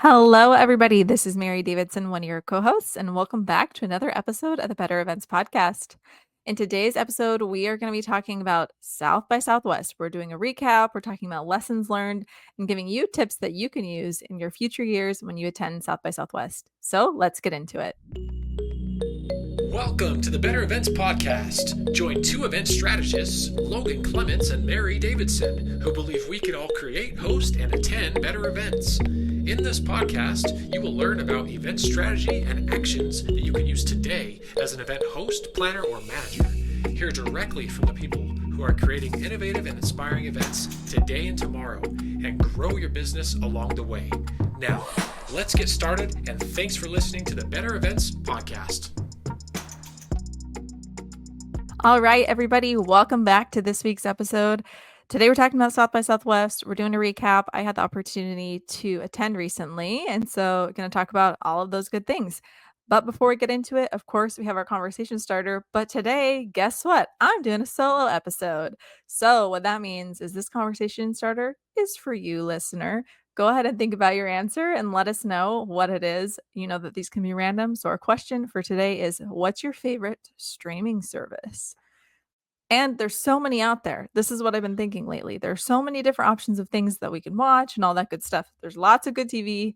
Hello, everybody. This is Mary Davidson, one of your co hosts, and welcome back to another episode of the Better Events Podcast. In today's episode, we are going to be talking about South by Southwest. We're doing a recap, we're talking about lessons learned, and giving you tips that you can use in your future years when you attend South by Southwest. So let's get into it. Welcome to the Better Events Podcast. Join two event strategists, Logan Clements and Mary Davidson, who believe we can all create, host, and attend better events. In this podcast, you will learn about event strategy and actions that you can use today as an event host, planner, or manager. Hear directly from the people who are creating innovative and inspiring events today and tomorrow, and grow your business along the way. Now, let's get started, and thanks for listening to the Better Events Podcast. All right, everybody, welcome back to this week's episode. Today we're talking about South by Southwest. We're doing a recap. I had the opportunity to attend recently, and so we're going to talk about all of those good things. But before we get into it, of course, we have our conversation starter. But today, guess what? I'm doing a solo episode. So what that means is this conversation starter is for you, listener. Go ahead and think about your answer and let us know what it is. You know that these can be random. So our question for today is, what's your favorite streaming service? And there's so many out there. This is what I've been thinking lately. There's so many different options of things that we can watch and all that good stuff. There's lots of good TV.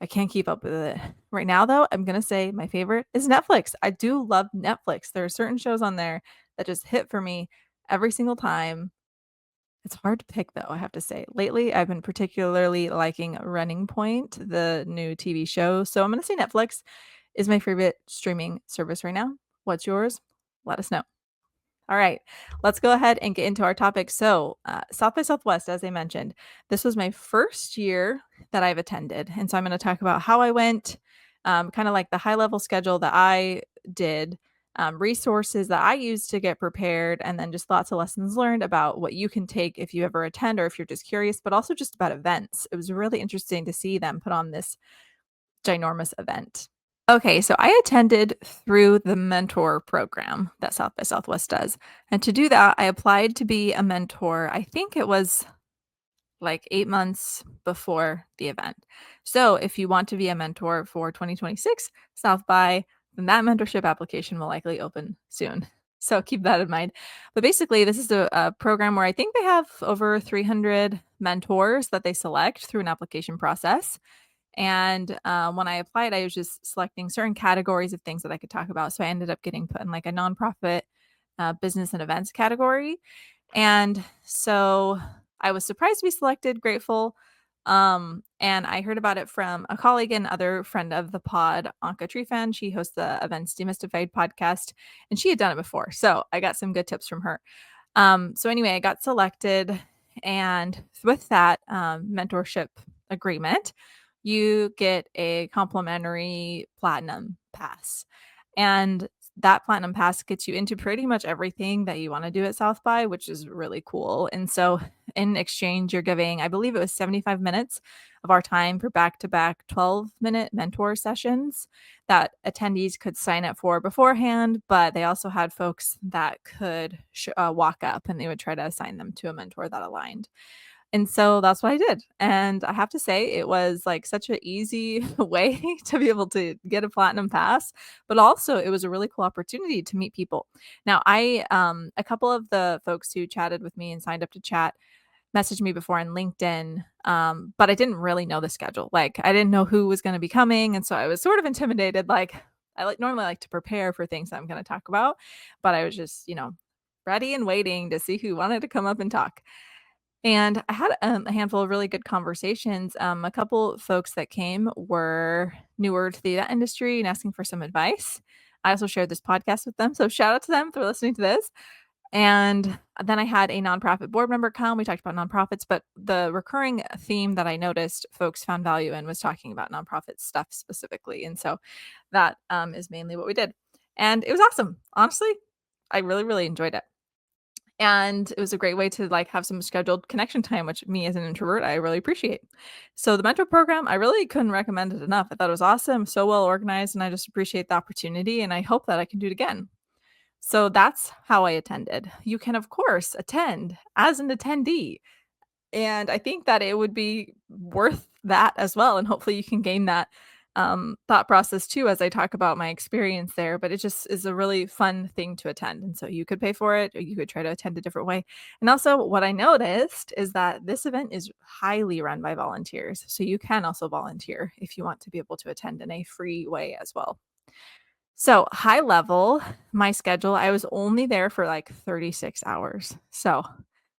I can't keep up with it. Right now, though, I'm going to say my favorite is Netflix. I do love Netflix. There are certain shows on there that just hit for me every single time. It's hard to pick, though, I have to say. Lately, I've been particularly liking Running Point, the new TV show. So I'm going to say Netflix is my favorite streaming service right now. What's yours? Let us know. All right, let's go ahead and get into our topic. So, South by Southwest, as I mentioned, this was my first year that I've attended. And so I'm going to talk about how I went, kind of like the high level schedule that I did, resources that I used to get prepared, and then just lots of lessons learned about what you can take if you ever attend or if you're just curious, but also just about events. It was really interesting to see them put on this ginormous event. Okay, so I attended through the mentor program that South by Southwest does. And to do that, I applied to be a mentor. I think it was like 8 months before the event. So if you want to be a mentor for 2026 South by, then that mentorship application will likely open soon. So keep that in mind. But basically, this is a program where I think they have over 300 mentors that they select through an application process. And when I applied, I was just selecting certain categories of things that I could talk about. So I ended up getting put in like a nonprofit business and events category. And so I was surprised to be selected, grateful. And I heard about it from a colleague and other friend of the pod, Anka Trefan. She hosts the Events Demystified podcast, and she had done it before. So I got some good tips from her. So anyway, I got selected. And with that mentorship agreement, you get a complimentary platinum pass. And that platinum pass gets you into pretty much everything that you want to do at South by, which is really cool. And so in exchange, you're giving, I believe it was 75 minutes of our time for back-to-back 12-minute mentor sessions that attendees could sign up for beforehand, but they also had folks that could walk up and they would try to assign them to a mentor that aligned. And so that's what I did. And I have to say, it was like such an easy way to be able to get a platinum pass, but also it was a really cool opportunity to meet people. Now, a couple of the folks who chatted with me and signed up to chat messaged me before on LinkedIn, but I didn't really know the schedule. Like, I didn't know who was going to be coming. And so I was sort of intimidated. Like, normally like to prepare for things that I'm going to talk about, but I was just, ready and waiting to see who wanted to come up and talk. And I had a handful of really good conversations. A couple folks that came were newer to the event industry and asking for some advice. I also shared this podcast with them. So shout out to them for listening to this. And then I had a nonprofit board member come. We talked about nonprofits, but the recurring theme that I noticed folks found value in was talking about nonprofit stuff specifically. And so that is mainly what we did. And it was awesome. Honestly, I really, really enjoyed it. And it was a great way to like have some scheduled connection time, which me as an introvert, I really appreciate. So the mentor program, I really couldn't recommend it enough. I thought it was awesome, so well organized, and I just appreciate the opportunity. And I hope that I can do it again. So that's how I attended. You can, of course, attend as an attendee. And I think that it would be worth that as well. And hopefully you can gain that thought process too as I talk about my experience there. But it just is a really fun thing to attend. And so you could pay for it or you could try to attend a different way. And also, what I noticed is that this event is highly run by volunteers. So you can also volunteer if you want to be able to attend in a free way as well. So, high level, my schedule, I was only there for like 36 hours. So,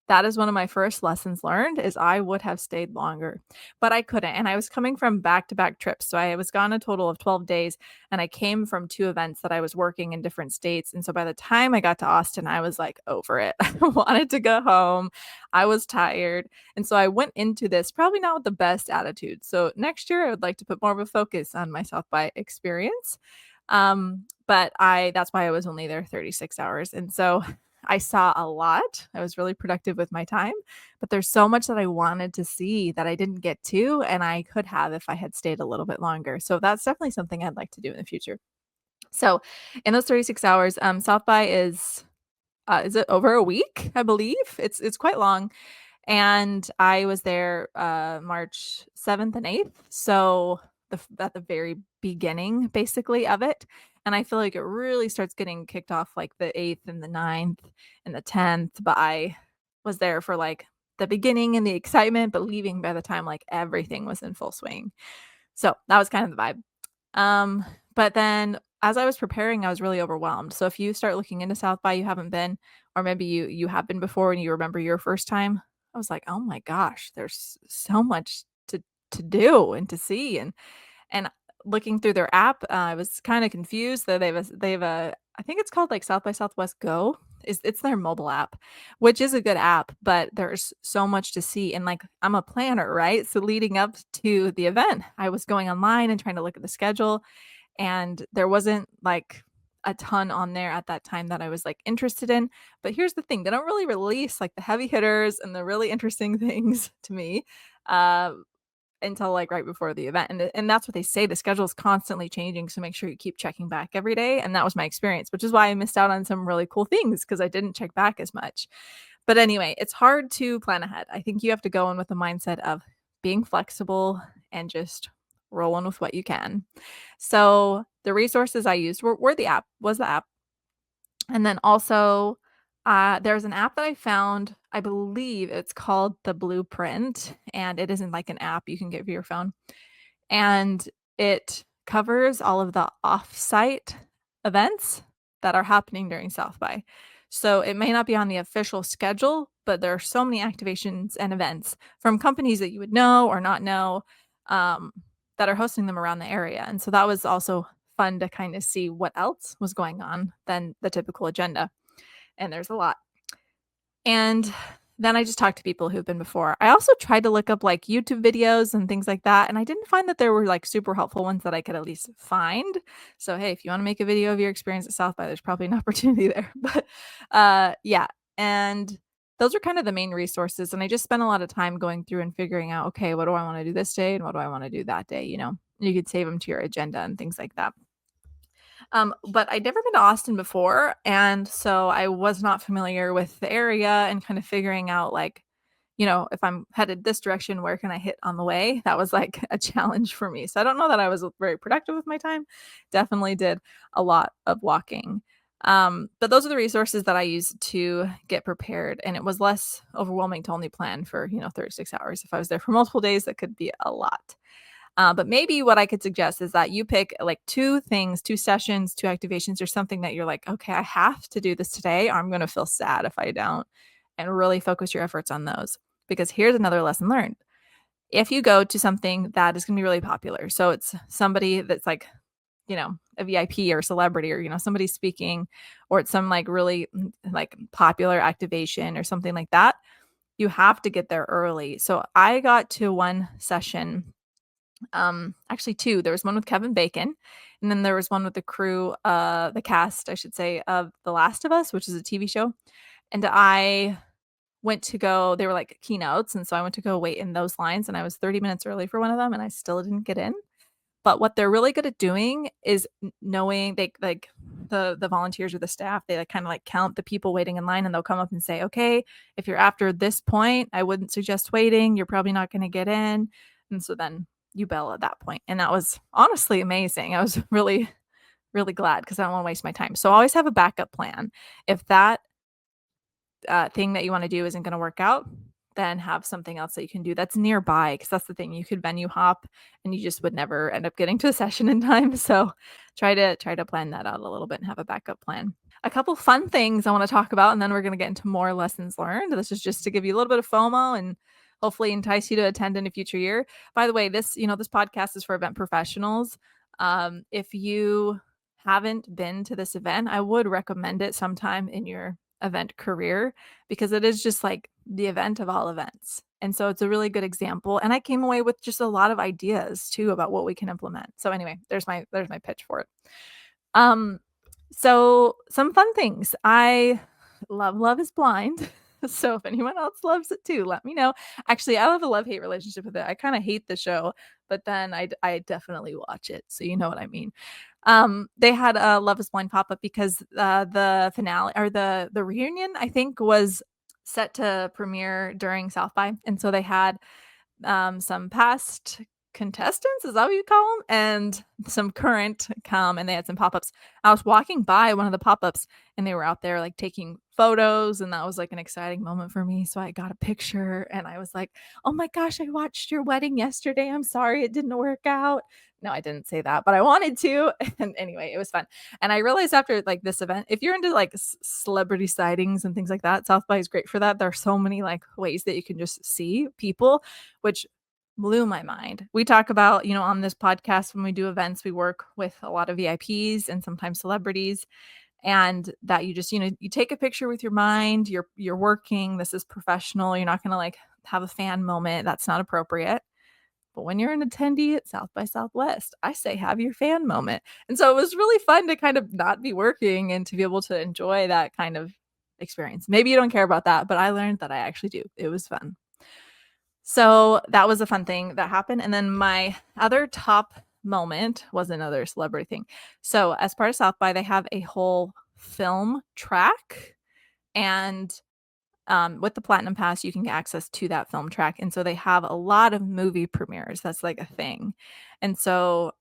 that is one of my first lessons learned is I would have stayed longer, but I couldn't. And I was coming from back-to-back trips. So, I was gone a total of 12 days and I came from two events that I was working in different states. And so by the time I got to Austin, I was like over it. I wanted to go home. I was tired. And so I went into this probably not with the best attitude. So next year I would like to put more of a focus on my South by experience. But that's why I was only there 36 hours. And so I saw a lot. I was really productive with my time, but there's so much that I wanted to see that I didn't get to, and I could have if I had stayed a little bit longer. So that's definitely something I'd like to do in the future. So in those 36 hours, South by is it over a week? I believe it's quite long. And I was there March 7th and 8th. So at the very beginning, basically, of it. And I feel like it really starts getting kicked off like the 8th and the 9th and the 10th. But I was there for like the beginning and the excitement, but leaving by the time like everything was in full swing. So that was kind of the vibe. But then as I was preparing, I was really overwhelmed. So if you start looking into South by, you haven't been, or maybe you have been before and you remember your first time, I was like, oh my gosh, there's so much to do and to see. And looking through their app, I was kind of confused that they've I think it's called like South by Southwest Go. It's their mobile app, which is a good app, but there's so much to see. And like I'm a planner, right? So leading up to the event, I was going online and trying to look at the schedule, and there wasn't like a ton on there at that time that I was like interested in. But here's the thing, they don't really release like the heavy hitters and the really interesting things to me. Uh, until like right before the event. And that's what they say. The schedule is constantly changing. So make sure you keep checking back every day. And that was my experience, which is why I missed out on some really cool things because I didn't check back as much. But anyway, it's hard to plan ahead. I think you have to go in with the mindset of being flexible and just rolling with what you can. So the resources I used were the app. And then also there's an app that I found, I believe it's called The Blueprint, and it isn't like an app you can get for your phone. And it covers all of the off-site events that are happening during South by. So it may not be on the official schedule, but there are so many activations and events from companies that you would know or not know um, that are hosting them around the area. And so that was also fun to kind of see what else was going on than the typical agenda. And there's a lot. And then I just talked to people who've been before. I also tried to look up like YouTube videos and things like that. And I didn't find that there were like super helpful ones that I could at least find. So, hey, if you want to make a video of your experience at South by, there's probably an opportunity there. But yeah. And those are kind of the main resources. And I just spent a lot of time going through and figuring out, okay, what do I want to do this day? And what do I want to do that day? You know, you could save them to your agenda and things like that. But I'd never been to Austin before, and so I was not familiar with the area and kind of figuring out like, you know, if I'm headed this direction, where can I hit on the way? That was like a challenge for me. So I don't know that I was very productive with my time. Definitely did a lot of walking. But those are the resources that I used to get prepared, and it was less overwhelming to only plan for, 36 hours. If I was there for multiple days, that could be a lot. But maybe what I could suggest is that you pick like two things, two sessions, two activations, or something that you're like, okay, I have to do this today, or I'm going to feel sad if I don't, and really focus your efforts on those. Because here's another lesson learned. If you go to something that is going to be really popular, so it's somebody that's like, a VIP or celebrity, or, somebody speaking, or it's some like really like popular activation or something like that, you have to get there early. So I got to one session, actually two. There was one with Kevin Bacon, and then there was one with the crew, the cast, I should say, of The Last of Us, which is a TV show. And I went to go, they were like keynotes, and so I went to go wait in those lines, and I was 30 minutes early for one of them, and I still didn't get in. But what they're really good at doing is knowing they like the volunteers or the staff, they like kind of like count the people waiting in line, and they'll come up and say, okay, if you're after this point, I wouldn't suggest waiting. You're probably not going to get in. And so then you bail at that point. And that was honestly amazing. I was really, really glad because I don't want to waste my time. So always have a backup plan. If that thing that you want to do isn't going to work out, then have something else that you can do that's nearby, because that's the thing, you could venue hop and you just would never end up getting to a session in time. So try to plan that out a little bit and have a backup plan. A couple fun things I want to talk about, and then we're going to get into more lessons learned. This is just to give you a little bit of FOMO and hopefully entice you to attend in a future year. By the way, this podcast is for event professionals. If you haven't been to this event, I would recommend it sometime in your event career, because it is just like the event of all events. And so it's a really good example. And I came away with just a lot of ideas too about what we can implement. So anyway, there's my pitch for it. So some fun things. I love Love is Blind. So if anyone else loves it too, let me know. Actually, I have a love-hate relationship with it. I kind of hate the show, but then I definitely watch it. So you know what I mean. They had a Love is Blind pop-up because the finale, or the reunion, I think, was set to premiere during South by. And so they had some past contestants, is that what you call them, and some current come, and they had some pop-ups. I was walking by one of the pop-ups and they were out there like taking photos, and that was like an exciting moment for me. So I got a picture and I was like, oh my gosh, I watched your wedding yesterday, I'm sorry it didn't work out. No, I didn't say that, but I wanted to. And anyway, it was fun. And I realized after like this event, if you're into like celebrity sightings and things like that, South by is great for that. There are so many like ways that you can just see people, which blew my mind. We talk about, on this podcast, when we do events, we work with a lot of VIPs and sometimes celebrities, and that you just, you take a picture with your mind, you're working, this is professional. You're not going to like have a fan moment. That's not appropriate. But when you're an attendee at South by Southwest, I say have your fan moment. And so it was really fun to kind of not be working and to be able to enjoy that kind of experience. Maybe you don't care about that, but I learned that I actually do. It was fun. So that was a fun thing that happened. And then my other top moment was another celebrity thing. So as part of South by, they have a whole film track, and with the Platinum Pass, you can get access to that film track. And so they have a lot of movie premieres. That's like a thing. And so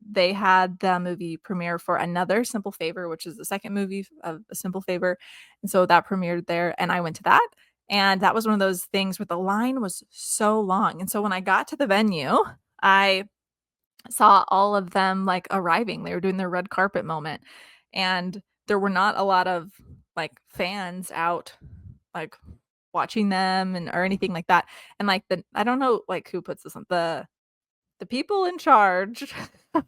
they had the movie premiere for Another Simple Favor, which is the second movie of A Simple Favor. And so that premiered there, and I went to that. And that was one of those things where the line was so long. And so when I got to the venue, I saw all of them like arriving. They were doing their red carpet moment. And there were not a lot of like fans out like watching them or anything like that. And like I don't know like who puts this on, the people in charge. I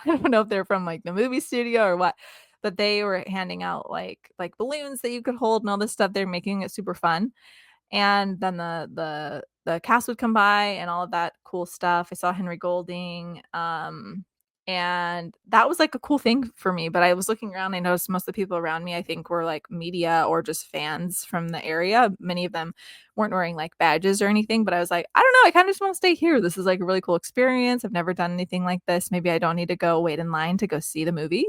don't know if they're from like the movie studio or what, but they were handing out like balloons that you could hold and all this stuff. They're making it super fun. And then the cast would come by and all of that cool stuff. I saw Henry Golding, and that was like a cool thing for me. But I was looking around, I noticed most of the people around me, I think, were like media or just fans from the area. Many of them weren't wearing like badges or anything, but I was like, I don't know, I kind of just want to stay here. This is like a really cool experience. I've never done anything like this. Maybe I don't need to go wait in line to go see the movie.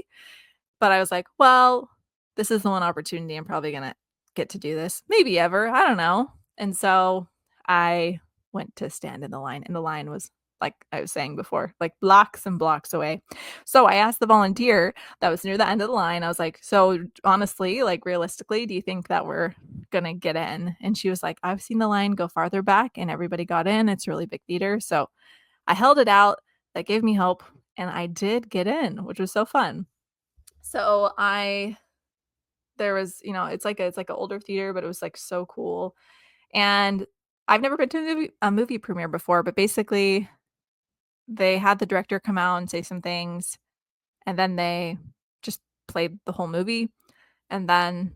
But I was like, well, this is the one opportunity I'm probably gonna get to do this, maybe ever, I don't know. And so I went to stand in the line, and the line was, like I was saying before, like blocks and blocks away. So I asked the volunteer that was near the end of the line, I was like, so honestly, like realistically, do you think that we're gonna get in? And she was like, I've seen the line go farther back and everybody got in. It's a really big theater. So I held it out. That gave me hope, and I did get in, which was so fun. So there was, it's like an older theater, but it was like so cool. And I've never been to a movie premiere before, but basically they had the director come out and say some things, and then they just played the whole movie, and then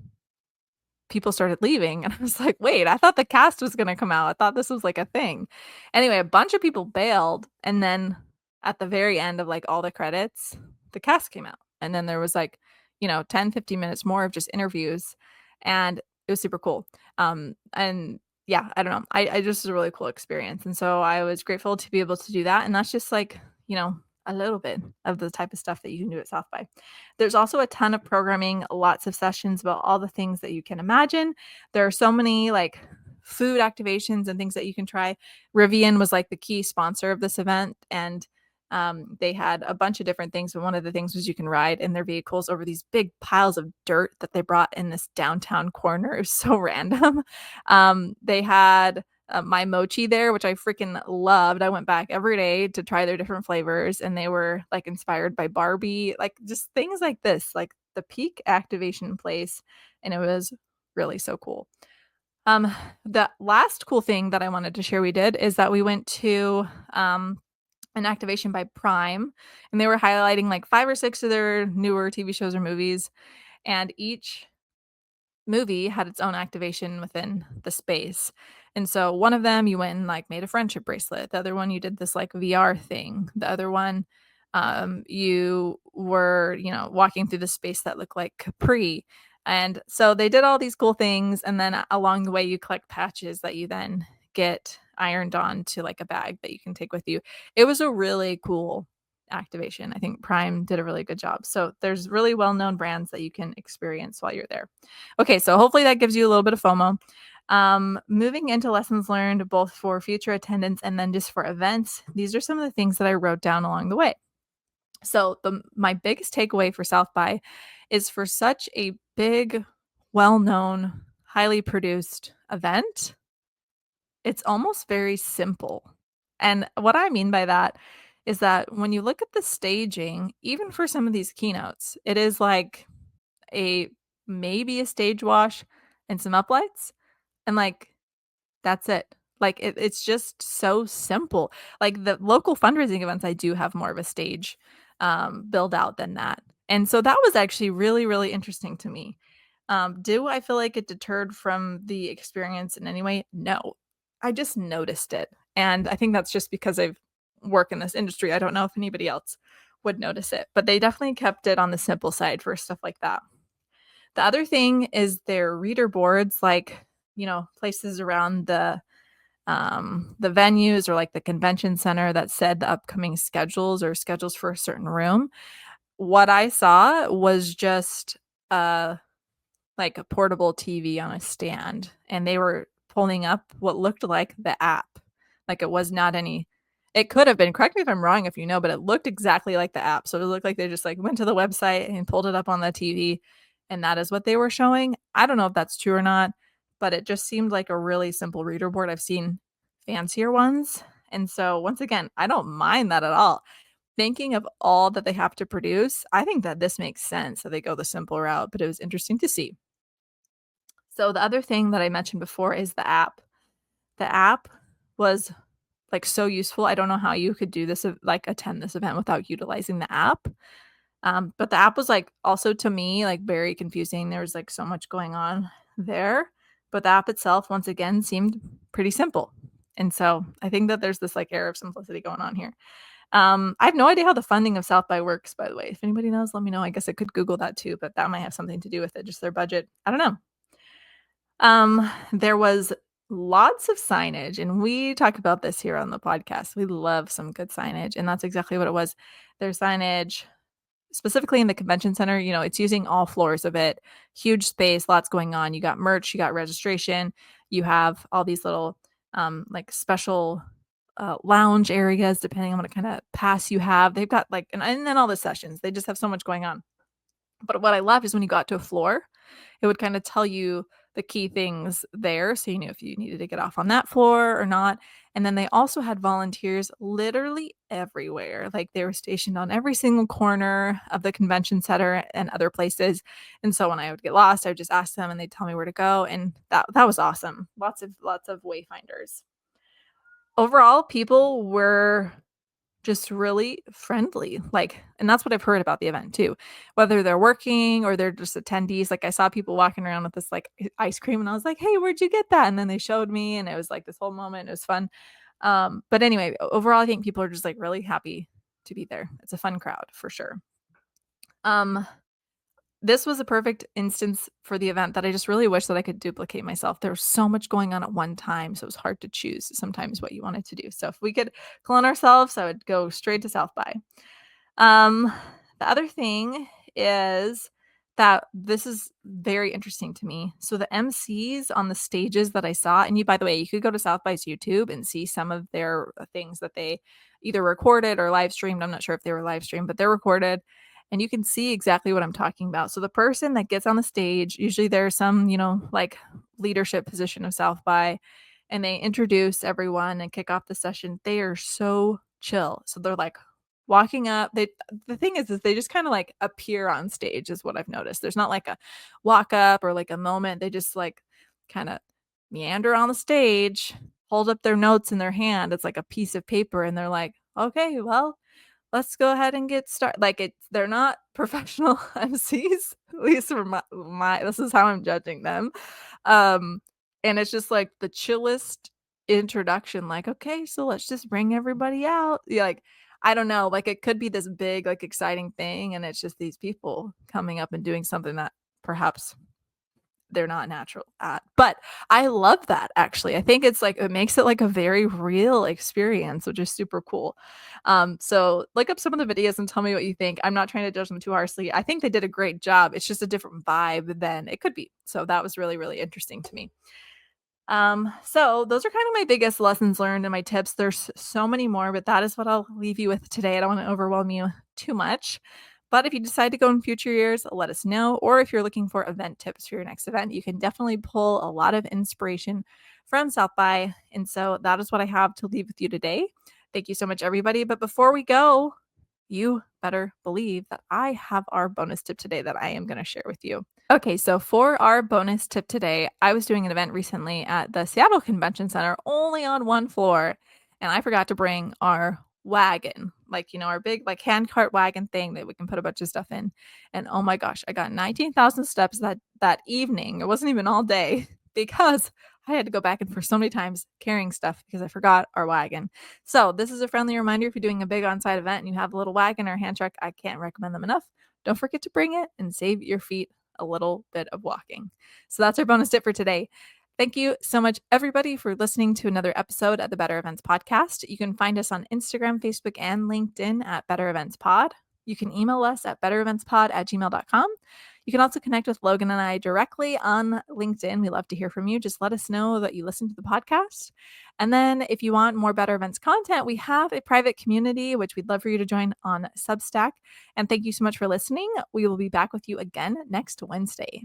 people started leaving, and I was like, wait, I thought the cast was going to come out. I thought this was like a thing. Anyway, a bunch of people bailed, and then at the very end of like all the credits, the cast came out, and then there was like 10-15 minutes more of just interviews, and it was super cool. And yeah, I don't know, I just was a really cool experience, and so I was grateful to be able to do that. And that's just like a little bit of the type of stuff that you can do at South by. There's also a ton of programming, lots of sessions about all the things that you can imagine. There are so many like food activations and things that you can try. Rivian was like the key sponsor of this event, and they had a bunch of different things. But one of the things was you can ride in their vehicles over these big piles of dirt that they brought in this downtown corner. It was so random. They had my mochi there, which I freaking loved. I went back every day to try their different flavors, and they were like inspired by Barbie, like just things like this, like the peak activation place, and it was really so cool. The last cool thing that I wanted to share we did is that we went to an activation by Prime, and they were highlighting like 5 or 6 of their newer TV shows or movies, and each movie had its own activation within the space. And so one of them you went and like made a friendship bracelet. The other one you did this like VR thing. The other one you were, walking through the space that looked like Capri. And so they did all these cool things, and then along the way you collect patches that you then get ironed on to like a bag that you can take with you. It was a really cool activation. I think Prime did a really good job. So there's really well-known brands that you can experience while you're there. Okay, so hopefully that gives you a little bit of FOMO. Moving into lessons learned, both for future attendance and then just for events, these are some of the things that I wrote down along the way. So my biggest takeaway for South by is for such a big, well-known, highly produced event, it's almost very simple. And what I mean by that is that when you look at the staging, even for some of these keynotes, it is like a maybe a stage wash and some uplights, and like that's it. Like it's just so simple. Like the local fundraising events, I do have more of a stage build out than that. And so that was actually really, really interesting to me. Do I feel like it deterred from the experience in any way? No. I just noticed it. And I think that's just because I've worked in this industry. I don't know if anybody else would notice it, but they definitely kept it on the simple side for stuff like that. The other thing is their reader boards, like, places around the venues or like the convention center that said the upcoming schedules or schedules for a certain room. What I saw was just like a portable TV on a stand, and they were pulling up what looked like the app. Like it was not any, it could have been, correct me if I'm wrong if you know, but it looked exactly like the app. So it looked like they just like went to the website and pulled it up on the TV, and that is what they were showing. I don't know if that's true or not, but it just seemed like a really simple reader board. I've seen fancier ones. And so once again, I don't mind that at all. Thinking of all that they have to produce, I think that this makes sense that they go the simple route, but it was interesting to see. So the other thing that I mentioned before is the app. The app was like so useful. I don't know how you could do this, like attend this event without utilizing the app. But the app was like also to me like very confusing. There was like so much going on there, but the app itself once again seemed pretty simple. And so I think that there's this like air of simplicity going on here. I have no idea how the funding of South by works, by the way. If anybody knows, let me know. I guess I could Google that too, but that might have something to do with it, just their budget. I don't know. There was lots of signage, and we talk about this here on the podcast. We love some good signage, and that's exactly what it was. There's signage specifically in the convention center. It's using all floors of it. Huge space, lots going on. You got merch, you got registration, you have all these little like special lounge areas depending on what kind of pass you have. They've got like and then all the sessions. They just have so much going on. But what I love is when you got to a floor, it would kind of tell you the key things there. So you knew if you needed to get off on that floor or not. And then they also had volunteers literally everywhere. Like they were stationed on every single corner of the convention center and other places. And so when I would get lost, I would just ask them and they'd tell me where to go. And that was awesome. Lots of wayfinders. Overall, people were just really friendly. Like, and that's what I've heard about the event too. Whether they're working or they're just attendees. Like I saw people walking around with this like ice cream and I was like, "Hey, where'd you get that?" And then they showed me and it was like this whole moment. It was fun. But anyway, overall I think people are just like really happy to be there. It's a fun crowd for sure. Um this was a perfect instance for the event that I just really wish that I could duplicate myself. There was so much going on at one time, so it was hard to choose sometimes what you wanted to do. So if we could clone ourselves, I would go straight to South by. The other thing is that this is very interesting to me. So the MCs on the stages that I saw, and you, by the way, you could go to South by's YouTube and see some of their things that they either recorded or live streamed. I'm not sure if they were live streamed, but they're recorded. And you can see exactly what I'm talking about. So the person that gets on the stage, usually there's some, like leadership position of South by, and they introduce everyone and kick off the session. They are so chill. So they're like walking up. The thing is they just kind of like appear on stage is what I've noticed. There's not like a walk up or like a moment. They just like kind of meander on the stage, hold up their notes in their hand. It's like a piece of paper, and they're like, okay, well, let's go ahead and get started. Like they're not professional MCs, at least for my this is how I'm judging them. And it's just like the chillest introduction, like, okay, so let's just bring everybody out. Yeah, like, I don't know, like it could be this big, like exciting thing, and it's just these people coming up and doing something that perhaps they're not natural at. But I love that, actually. I think it's like it makes it like a very real experience, which is super cool. So look up some of the videos and tell me what you think. I'm not trying to judge them too harshly. I think they did a great job. It's just a different vibe than it could be. So that was really, really interesting to me. So those are kind of my biggest lessons learned and my tips. There's so many more, but that is what I'll leave you with today. I don't want to overwhelm you too much. But if you decide to go in future years, let us know. Or if you're looking for event tips for your next event, you can definitely pull a lot of inspiration from South by. And so that is what I have to leave with you today. Thank you so much, everybody. But before we go, you better believe that I have our bonus tip today that I am going to share with you. Okay, so for our bonus tip today, I was doing an event recently at the Seattle Convention Center, only on one floor, and I forgot to bring our wagon, like, our big like hand cart wagon thing that we can put a bunch of stuff in. And oh my gosh, I got 19,000 steps that evening. It wasn't even all day because I had to go back and forth so many times carrying stuff because I forgot our wagon. So this is a friendly reminder. If you're doing a big on-site event and you have a little wagon or hand truck, I can't recommend them enough. Don't forget to bring it and save your feet a little bit of walking. So that's our bonus tip for today. Thank you so much, everybody, for listening to another episode of the Better Events Podcast. You can find us on Instagram, Facebook, and LinkedIn at Better Events Pod. You can email us at bettereventspod@gmail.com. You can also connect with Logan and I directly on LinkedIn. We love to hear from you. Just let us know that you listen to the podcast. And then if you want more Better Events content, we have a private community, which we'd love for you to join on Substack. And thank you so much for listening. We will be back with you again next Wednesday.